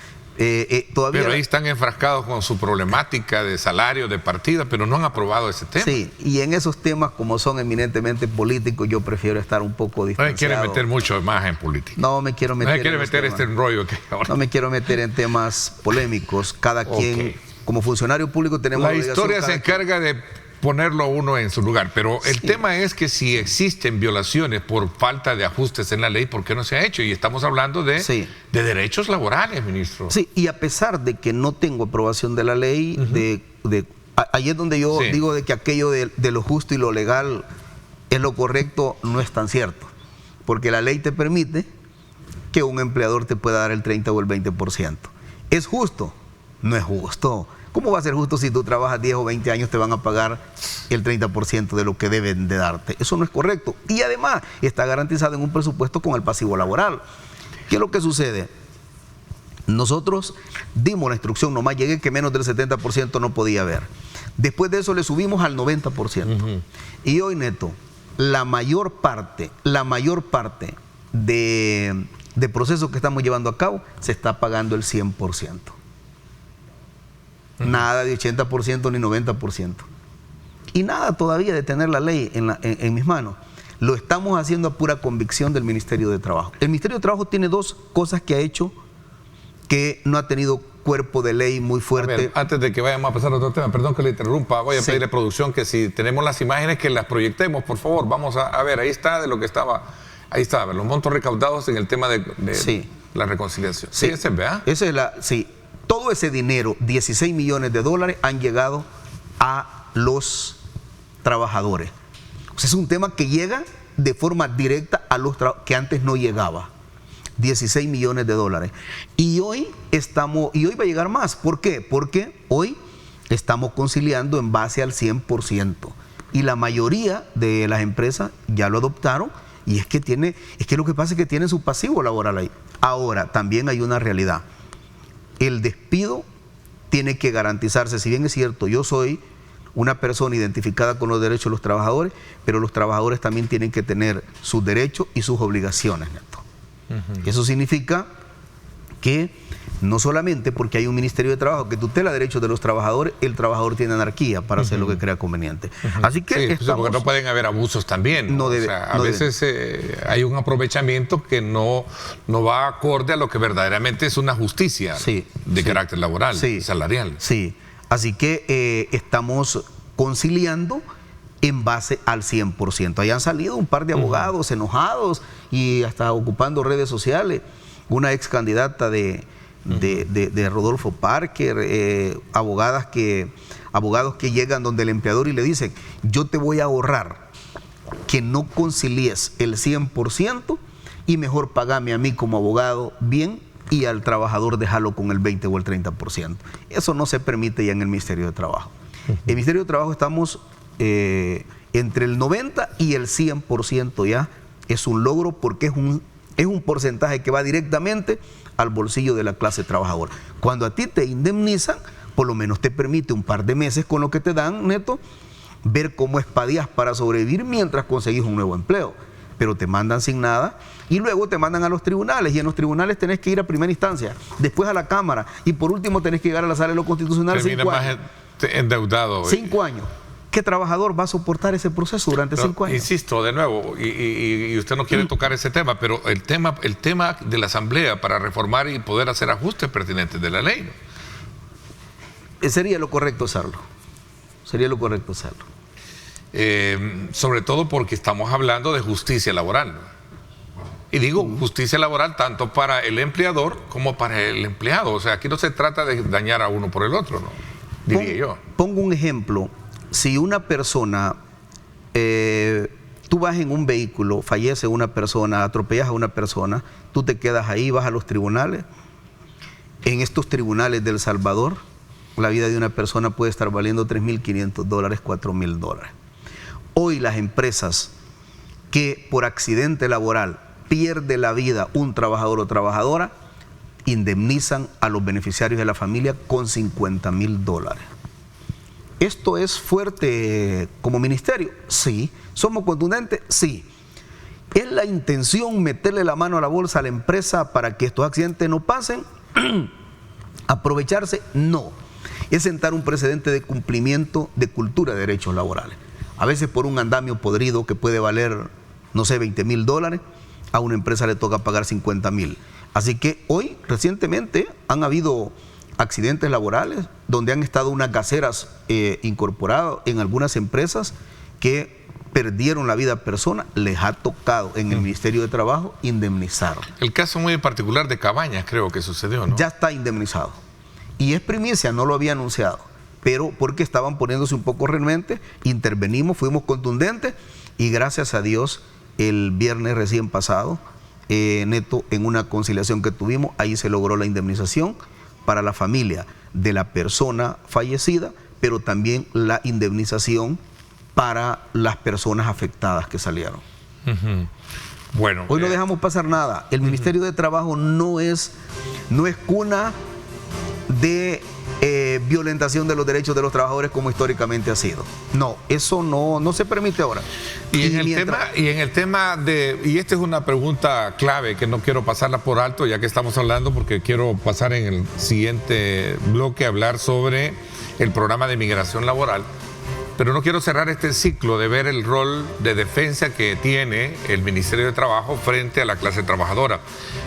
Todavía... Pero ahí están enfrascados con su problemática de salario, de partida, pero no han aprobado ese tema. Sí, y en esos temas, como son eminentemente políticos, yo prefiero estar un poco distanciado. No me quiere meter mucho más en política. No me quiero meter. No me quiere meter este rollo que ahora. No me quiero meter en temas polémicos. Cada quien, como funcionario público, tenemos la historia se encarga de ponerlo uno en su lugar, pero el tema es que si existen violaciones por falta de ajustes en la ley, ¿por qué no se ha hecho? Y estamos hablando de derechos laborales, ministro. Sí, y a pesar de que no tengo aprobación de la ley, ahí es donde yo digo de que aquello de lo justo y lo legal es lo correcto, no es tan cierto, porque la ley te permite que un empleador te pueda dar el 30 o el 20%. ¿Es justo? No es justo. ¿Cómo va a ser justo si tú trabajas 10 o 20 años te van a pagar el 30% de lo que deben de darte? Eso no es correcto. Y además está garantizado en un presupuesto con el pasivo laboral. ¿Qué es lo que sucede? Nosotros dimos la instrucción, nomás llegué que menos del 70% no podía haber. Después de eso le subimos al 90%. Y hoy, Neto, la mayor parte de procesos que estamos llevando a cabo se está pagando el 100%. Nada de 80% ni 90%. Y nada todavía de tener la ley en mis manos. Lo estamos haciendo a pura convicción del Ministerio de Trabajo. El Ministerio de Trabajo tiene dos cosas que ha hecho que no ha tenido cuerpo de ley muy fuerte. A ver, antes de que vayamos a pasar a otro tema, perdón que le interrumpa, voy a pedirle a producción que si tenemos las imágenes que las proyectemos, por favor. Vamos a ver, ahí está de lo que estaba, ahí está, a ver, los montos recaudados en el tema de la reconciliación. Sí, ese es, ¿verdad? Esa es todo ese dinero, 16 millones de dólares, han llegado a los trabajadores. O sea, es un tema que llega de forma directa a los que antes no llegaba. 16 millones de dólares. Y hoy va a llegar más. ¿Por qué? Porque hoy estamos conciliando en base al 100%. Y la mayoría de las empresas ya lo adoptaron. Y es que lo que pasa es que tienen su pasivo laboral ahí. Ahora, también hay una realidad. El despido tiene que garantizarse. Si bien es cierto, yo soy una persona identificada con los derechos de los trabajadores, pero los trabajadores también tienen que tener sus derechos y sus obligaciones, Neto. Eso significa que no solamente porque hay un Ministerio de Trabajo que tutela derechos de los trabajadores, el trabajador tiene anarquía para hacer lo que crea conveniente. Así que porque no pueden haber abusos también. A veces hay un aprovechamiento que no va acorde a lo que verdaderamente es una justicia de carácter laboral, salarial. Sí, así que estamos conciliando en base al 100%. Ahí han salido un par de abogados enojados y hasta ocupando redes sociales una ex candidata de Rodolfo Parker, abogados que llegan donde el empleador y le dicen, yo te voy a ahorrar que no concilies el 100% y mejor pagame a mí como abogado bien y al trabajador déjalo con el 20 o el 30%. Eso no se permite ya en el Ministerio de Trabajo. En el Ministerio de Trabajo estamos entre el 90 y el 100% ya. Es un logro porque es un porcentaje que va directamente al bolsillo de la clase trabajadora. Cuando a ti te indemnizan, por lo menos te permite un par de meses con lo que te dan, neto, ver cómo espadías para sobrevivir mientras conseguís un nuevo empleo. Pero te mandan sin nada y luego te mandan a los tribunales, y en los tribunales tenés que ir a primera instancia, después a la Cámara y por último tenés que llegar a la Sala de lo Constitucional. 5 años. Endeudado. 5 años. ¿Qué trabajador va a soportar ese proceso durante 5 años? Insisto, de nuevo, y usted no quiere tocar ese tema, pero el tema de la Asamblea para reformar y poder hacer ajustes pertinentes de la ley, ¿no? Sería lo correcto hacerlo. Sería lo correcto hacerlo. Sobre todo porque estamos hablando de justicia laboral, ¿no? Y digo justicia laboral tanto para el empleador como para el empleado. O sea, aquí no se trata de dañar a uno por el otro, ¿no? Diría yo. Pongo un ejemplo. Si una persona, tú vas en un vehículo, fallece una persona, atropellas a una persona, tú te quedas ahí, vas a los tribunales. En estos tribunales de El Salvador, la vida de una persona puede estar valiendo $3.500, $4.000. Hoy las empresas que por accidente laboral pierde la vida un trabajador o trabajadora, indemnizan a los beneficiarios de la familia con $50.000. ¿Esto es fuerte como ministerio? Sí. ¿Somos contundentes? Sí. ¿Es la intención meterle la mano a la bolsa a la empresa para que estos accidentes no pasen? ¿Aprovecharse? No. Es sentar un precedente de cumplimiento de cultura de derechos laborales. A veces por un andamio podrido que puede valer, no sé, $20.000, a una empresa le toca pagar $50.000. Así que hoy, recientemente, han habido accidentes laborales donde han estado unas gaseras incorporadas en algunas empresas que perdieron la vida a personas, les ha tocado en el Ministerio de Trabajo indemnizar. El caso muy particular de Cabañas creo que sucedió, ¿no? Ya está indemnizado. Y es primicia, no lo había anunciado, pero porque estaban poniéndose un poco renuentes, intervenimos, fuimos contundentes y gracias a Dios el viernes recién pasado, neto, en una conciliación que tuvimos, ahí se logró la indemnización para la familia de la persona fallecida, pero también la indemnización para las personas afectadas que salieron. Bueno, hoy no dejamos pasar nada. El Ministerio de Trabajo no es cuna de violentación de los derechos de los trabajadores como históricamente ha sido. No, eso no se permite ahora. Y esta es una pregunta clave que no quiero pasarla por alto ya que estamos hablando, porque quiero pasar en el siguiente bloque a hablar sobre el programa de migración laboral. Pero no quiero cerrar este ciclo de ver el rol de defensa que tiene el Ministerio de Trabajo frente a la clase trabajadora.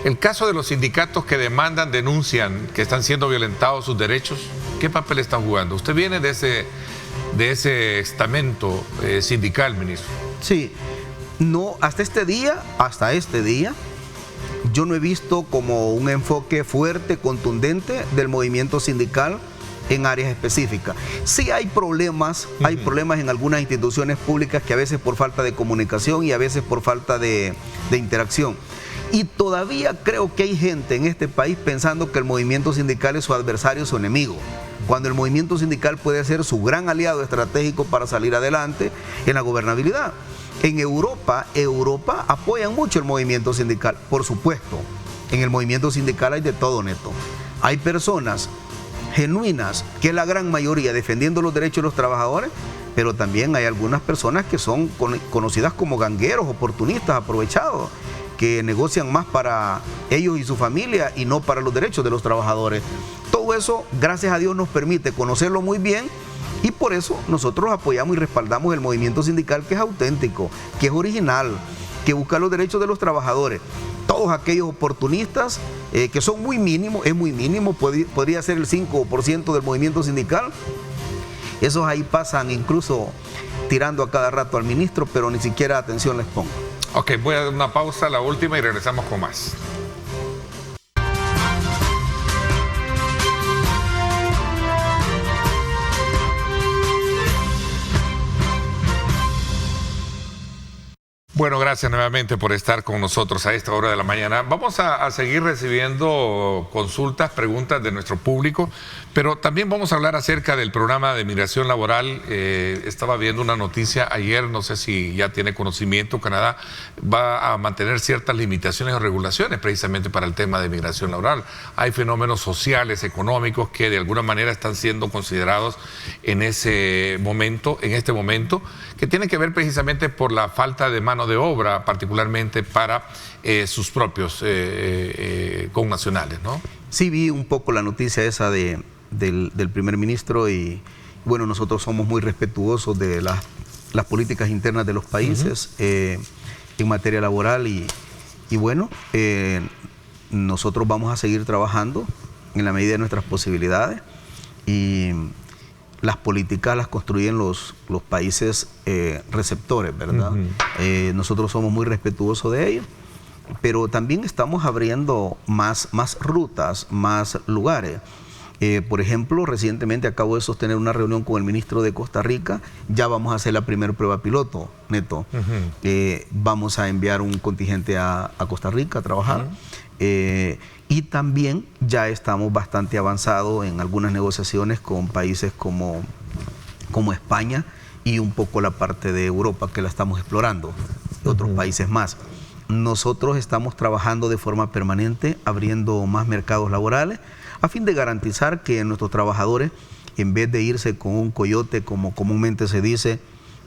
El caso de los sindicatos que demandan, denuncian que están siendo violentados sus derechos, ¿qué papel están jugando? Usted viene de ese estamento sindical, ministro. Sí, no, hasta este día, yo no he visto como un enfoque fuerte, contundente del movimiento sindical en áreas específicas. Sí hay problemas en algunas instituciones públicas que a veces por falta de comunicación y a veces por falta de interacción. Y todavía creo que hay gente en este país pensando que el movimiento sindical es su adversario, su enemigo, cuando el movimiento sindical puede ser su gran aliado estratégico para salir adelante en la gobernabilidad. En Europa apoyan mucho el movimiento sindical, por supuesto. En el movimiento sindical hay de todo, neto. Hay personas genuinas, que es la gran mayoría, defendiendo los derechos de los trabajadores, pero también hay algunas personas que son conocidas como gangueros, oportunistas, aprovechados, que negocian más para ellos y su familia y no para los derechos de los trabajadores. Todo eso, gracias a Dios, nos permite conocerlo muy bien y por eso nosotros apoyamos y respaldamos el movimiento sindical, que es auténtico, que es original, que busca los derechos de los trabajadores. Todos aquellos oportunistas que son muy mínimos, es muy mínimo, podría ser el 5% del movimiento sindical, esos ahí pasan incluso tirando a cada rato al ministro, pero ni siquiera atención les pongo. Ok, voy a dar una pausa, la última, y regresamos con más. Bueno, gracias nuevamente por estar con nosotros a esta hora de la mañana. Vamos a seguir recibiendo consultas, preguntas de nuestro público, pero también vamos a hablar acerca del programa de migración laboral. Estaba viendo una noticia ayer, no sé si ya tiene conocimiento, Canadá va a mantener ciertas limitaciones o regulaciones precisamente para el tema de migración laboral. Hay fenómenos sociales, económicos que de alguna manera están siendo considerados en este momento, que tienen que ver precisamente por la falta de mano de obra, particularmente para sus propios connacionales, ¿no? Sí, vi un poco la noticia esa del primer ministro y bueno, nosotros somos muy respetuosos de las políticas internas de los países en materia laboral y bueno, nosotros vamos a seguir trabajando en la medida de nuestras posibilidades y las políticas las construyen los países receptores, ¿verdad? Nosotros somos muy respetuosos de ellos, pero también estamos abriendo más rutas, más lugares. Por ejemplo, recientemente acabo de sostener una reunión con el ministro de Costa Rica. Ya vamos a hacer la primera prueba piloto, Neto. Vamos a enviar un contingente a Costa Rica a trabajar. Y también ya estamos bastante avanzados en algunas negociaciones con países como España y un poco la parte de Europa que la estamos explorando, otros países más. Nosotros estamos trabajando de forma permanente, abriendo más mercados laborales, a fin de garantizar que nuestros trabajadores, en vez de irse con un coyote, como comúnmente se dice,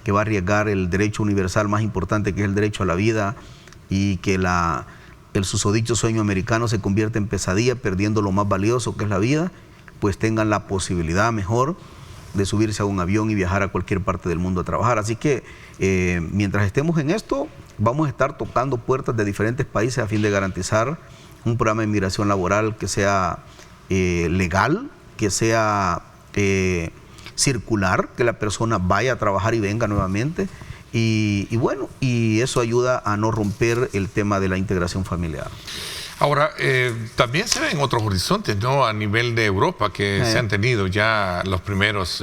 que va a arriesgar el derecho universal más importante, que es el derecho a la vida, y que el susodicho sueño americano se convierte en pesadilla, perdiendo lo más valioso que es la vida, pues tengan la posibilidad mejor de subirse a un avión y viajar a cualquier parte del mundo a trabajar. Así que mientras estemos en esto, vamos a estar tocando puertas de diferentes países a fin de garantizar un programa de inmigración laboral que sea legal, que sea circular, que la persona vaya a trabajar y venga nuevamente. Y bueno, y eso ayuda a no romper el tema de la integración familiar. Ahora, también se ven otros horizontes, ¿no? A nivel de Europa, que se han tenido ya los primeros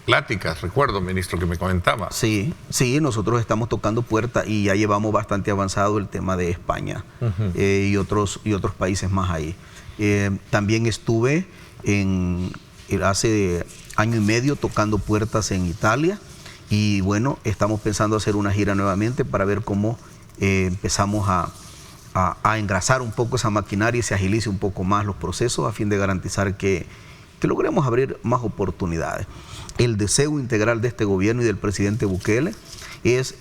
pláticas, recuerdo, ministro, que me comentaba. Sí, nosotros estamos tocando puertas y ya llevamos bastante avanzado el tema de España y otros países más ahí. También estuve hace año y medio tocando puertas en Italia. Y bueno, estamos pensando hacer una gira nuevamente para ver cómo empezamos a engrasar un poco esa maquinaria y se agilice un poco más los procesos a fin de garantizar que logremos abrir más oportunidades. El deseo integral de este gobierno y del presidente Bukele es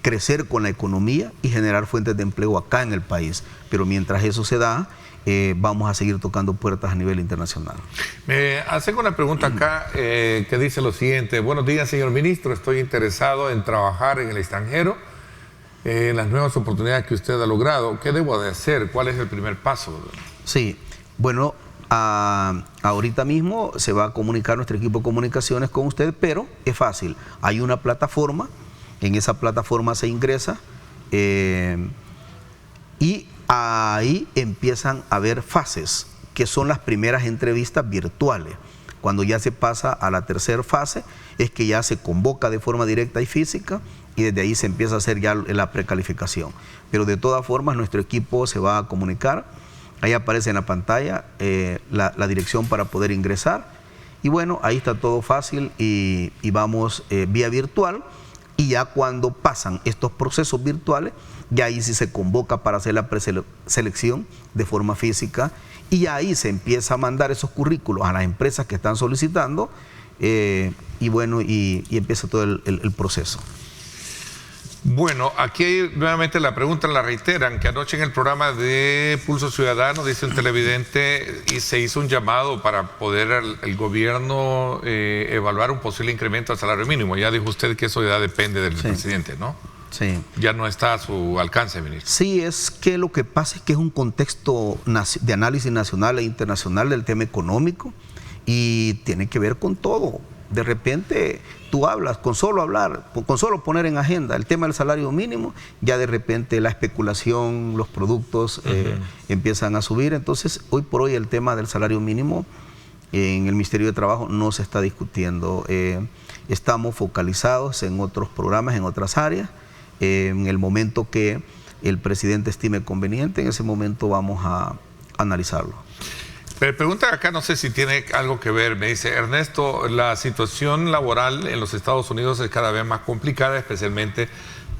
crecer con la economía y generar fuentes de empleo acá en el país. Pero mientras eso se da, vamos a seguir tocando puertas a nivel internacional. Me hacen una pregunta acá que dice lo siguiente: buenos días, señor ministro, estoy interesado en trabajar en el extranjero, en las nuevas oportunidades que usted ha logrado. ¿Qué debo de hacer? ¿Cuál es el primer paso? Sí, bueno, ahorita mismo se va a comunicar nuestro equipo de comunicaciones con usted, pero es fácil. Hay una plataforma, en esa plataforma se ingresa y ahí empiezan a haber fases, que son las primeras entrevistas virtuales. Cuando ya se pasa a la tercera fase, es que ya se convoca de forma directa y física y desde ahí se empieza a hacer ya la precalificación. Pero de todas formas, nuestro equipo se va a comunicar. Ahí aparece en la pantalla la dirección para poder ingresar. Y bueno, ahí está todo fácil y vamos vía virtual. Y ya cuando pasan estos procesos virtuales, ya ahí sí se convoca para hacer la preselección de forma física y ahí se empieza a mandar esos currículos a las empresas que están solicitando y bueno, y empieza todo el proceso. Bueno, aquí nuevamente la pregunta la reiteran, que anoche en el programa de Pulso Ciudadano, dice un televidente, y se hizo un llamado para poder el gobierno evaluar un posible incremento al salario mínimo. Ya dijo usted que eso ya depende del presidente, ¿no? Sí. Ya no está a su alcance, ministro. Sí, es que lo que pasa es que es un contexto de análisis nacional e internacional del tema económico y tiene que ver con todo. De repente tú hablas, con solo poner en agenda el tema del salario mínimo, ya de repente la especulación, los productos empiezan a subir. Entonces, hoy por hoy el tema del salario mínimo en el Ministerio de Trabajo no se está discutiendo. Estamos focalizados en otros programas, en otras áreas, En el momento que el presidente estime conveniente, en ese momento vamos a analizarlo. Me pregunta acá, no sé si tiene algo que ver, me dice Ernesto, la situación laboral en los Estados Unidos es cada vez más complicada, especialmente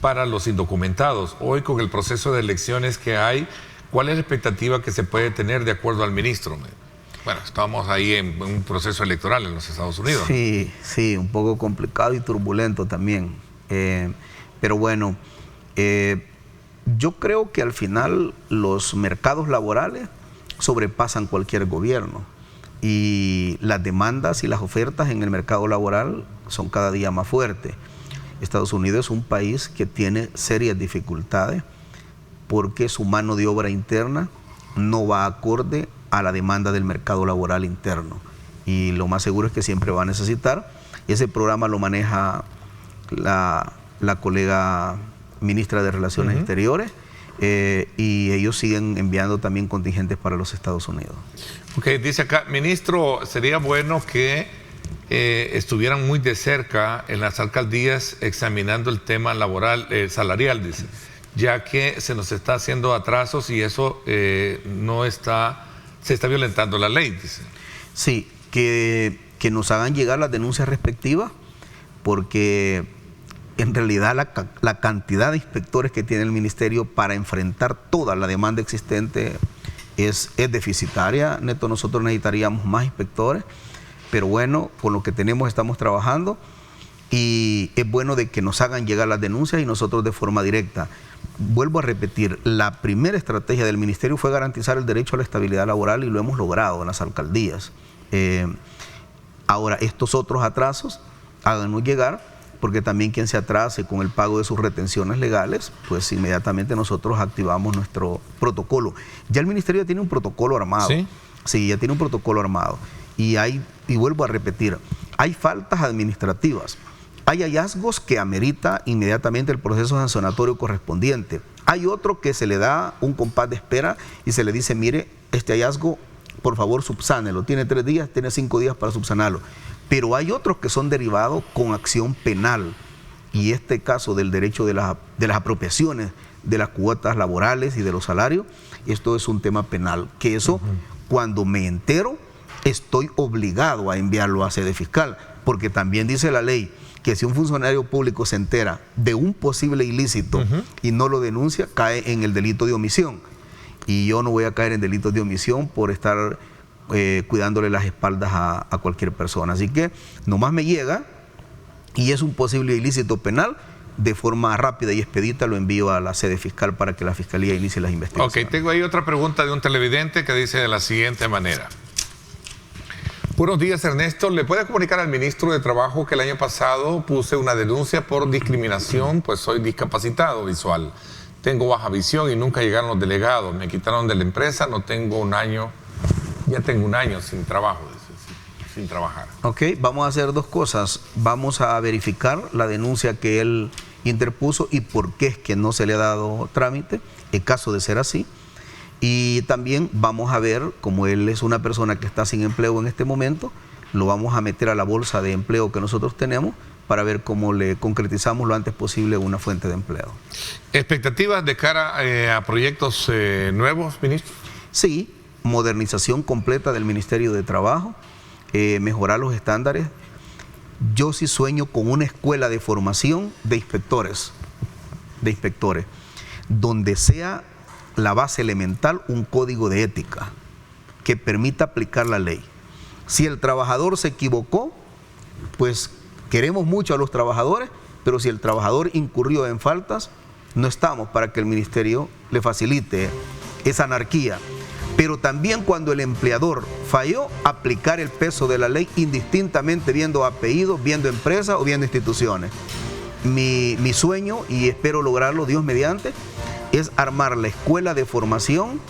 para los indocumentados. Hoy, con el proceso de elecciones que hay, ¿cuál es la expectativa que se puede tener de acuerdo al ministro? Bueno, estamos ahí en un proceso electoral en los Estados Unidos. Sí, sí, un poco complicado y turbulento también. Pero bueno, yo creo que al final los mercados laborales sobrepasan cualquier gobierno y las demandas y las ofertas en el mercado laboral son cada día más fuertes. Estados Unidos es un país que tiene serias dificultades porque su mano de obra interna no va acorde a la demanda del mercado laboral interno, y lo más seguro es que siempre va a necesitar. Ese programa lo maneja la colega ministra de Relaciones Exteriores, y ellos siguen enviando también contingentes para los Estados Unidos. Ok, dice acá, ministro, sería bueno que estuvieran muy de cerca en las alcaldías examinando el tema laboral, salarial, dice, ya que se nos está haciendo atrasos y eso se está violentando la ley, dice. Sí, que nos hagan llegar las denuncias respectivas, porque en realidad la cantidad de inspectores que tiene el ministerio para enfrentar toda la demanda existente es deficitaria. Neto, nosotros necesitaríamos más inspectores, pero bueno, con lo que tenemos estamos trabajando, y es bueno de que nos hagan llegar las denuncias y nosotros de forma directa. Vuelvo a repetir, la primera estrategia del ministerio fue garantizar el derecho a la estabilidad laboral, y lo hemos logrado en las alcaldías. Ahora, estos otros atrasos, háganos llegar, porque también quien se atrase con el pago de sus retenciones legales, pues inmediatamente nosotros activamos nuestro protocolo. Ya el ministerio ya tiene un protocolo armado. ¿Sí? Sí, ya tiene un protocolo armado. Y vuelvo a repetir, hay faltas administrativas, hay hallazgos que amerita inmediatamente el proceso sancionatorio correspondiente. Hay otro que se le da un compás de espera y se le dice, mire, este hallazgo, por favor, subsánelo. Tiene 3 días, tiene 5 días para subsanarlo. Pero hay otros que son derivados con acción penal, y este caso del derecho de las apropiaciones de las cuotas laborales y de los salarios, esto es un tema penal, que eso cuando me entero estoy obligado a enviarlo a sede fiscal, porque también dice la ley que si un funcionario público se entera de un posible ilícito y no lo denuncia, cae en el delito de omisión, y yo no voy a caer en delitos de omisión por estar cuidándole las espaldas a cualquier persona. Así que nomás me llega y es un posible ilícito penal, de forma rápida y expedita lo envío a la sede fiscal para que la fiscalía inicie las investigaciones. Ok, tengo ahí otra pregunta de un televidente que dice de la siguiente manera. Buenos días, Ernesto. ¿Le puede comunicar al ministro de Trabajo que el año pasado puse una denuncia por discriminación, pues soy discapacitado visual? Tengo baja visión y nunca llegaron los delegados. Me quitaron de la empresa, ya tengo un año sin trabajo, sin trabajar. Ok, vamos a hacer 2 cosas. Vamos a verificar la denuncia que él interpuso y por qué es que no se le ha dado trámite, en caso de ser así. Y también vamos a ver, como él es una persona que está sin empleo en este momento, lo vamos a meter a la bolsa de empleo que nosotros tenemos para ver cómo le concretizamos lo antes posible una fuente de empleo. ¿Expectativas de cara a proyectos nuevos, ministro? Sí, modernización completa del Ministerio de Trabajo, mejorar los estándares. Yo sí sueño con una escuela de formación de inspectores, donde sea la base elemental un código de ética que permita aplicar la ley. Si el trabajador se equivocó, pues queremos mucho a los trabajadores, pero si el trabajador incurrió en faltas, no estamos para que el ministerio le facilite esa anarquía. Pero también cuando el empleador falló, aplicar el peso de la ley indistintamente, viendo apellidos, viendo empresas o viendo instituciones. Mi sueño, y espero lograrlo Dios mediante, es armar la escuela de formación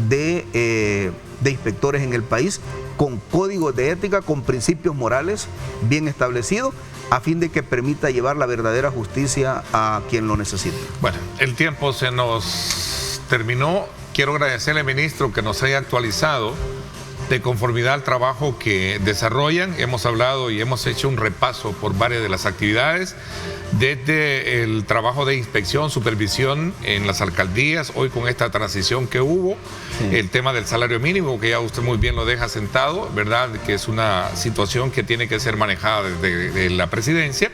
de inspectores en el país con códigos de ética, con principios morales bien establecidos, a fin de que permita llevar la verdadera justicia a quien lo necesita. Bueno, el tiempo se nos terminó. Quiero agradecerle, ministro, que nos haya actualizado de conformidad al trabajo que desarrollan. Hemos hablado y hemos hecho un repaso por varias de las actividades, desde el trabajo de inspección, supervisión en las alcaldías, hoy con esta transición que hubo, el tema del salario mínimo, que ya usted muy bien lo deja sentado, ¿verdad? Que es una situación que tiene que ser manejada desde la presidencia,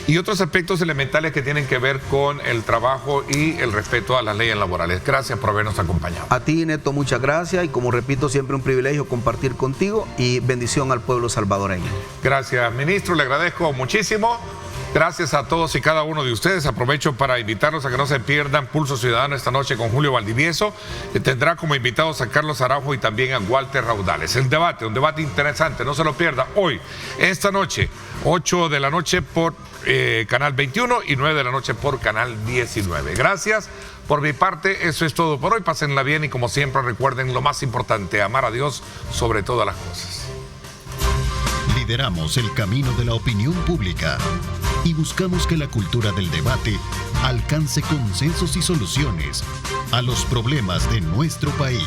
y otros aspectos elementales que tienen que ver con el trabajo y el respeto a las leyes laborales. Gracias por habernos acompañado. A ti, Neto, muchas gracias, y como repito, siempre un privilegio compartir contigo, y bendición al pueblo salvadoreño. Gracias, ministro, le agradezco muchísimo. Gracias a todos y cada uno de ustedes. Aprovecho para invitarlos a que no se pierdan Pulso Ciudadano esta noche con Julio Valdivieso, que tendrá como invitados a Carlos Araujo y también a Walter Raudales. El debate, un debate interesante, no se lo pierda hoy, esta noche, 8 de la noche por Canal 21 y 9 de la noche por Canal 19. Gracias. Por mi parte, eso es todo por hoy. Pásenla bien y, como siempre, recuerden lo más importante: amar a Dios sobre todas las cosas. Lideramos el camino de la opinión pública y buscamos que la cultura del debate alcance consensos y soluciones a los problemas de nuestro país.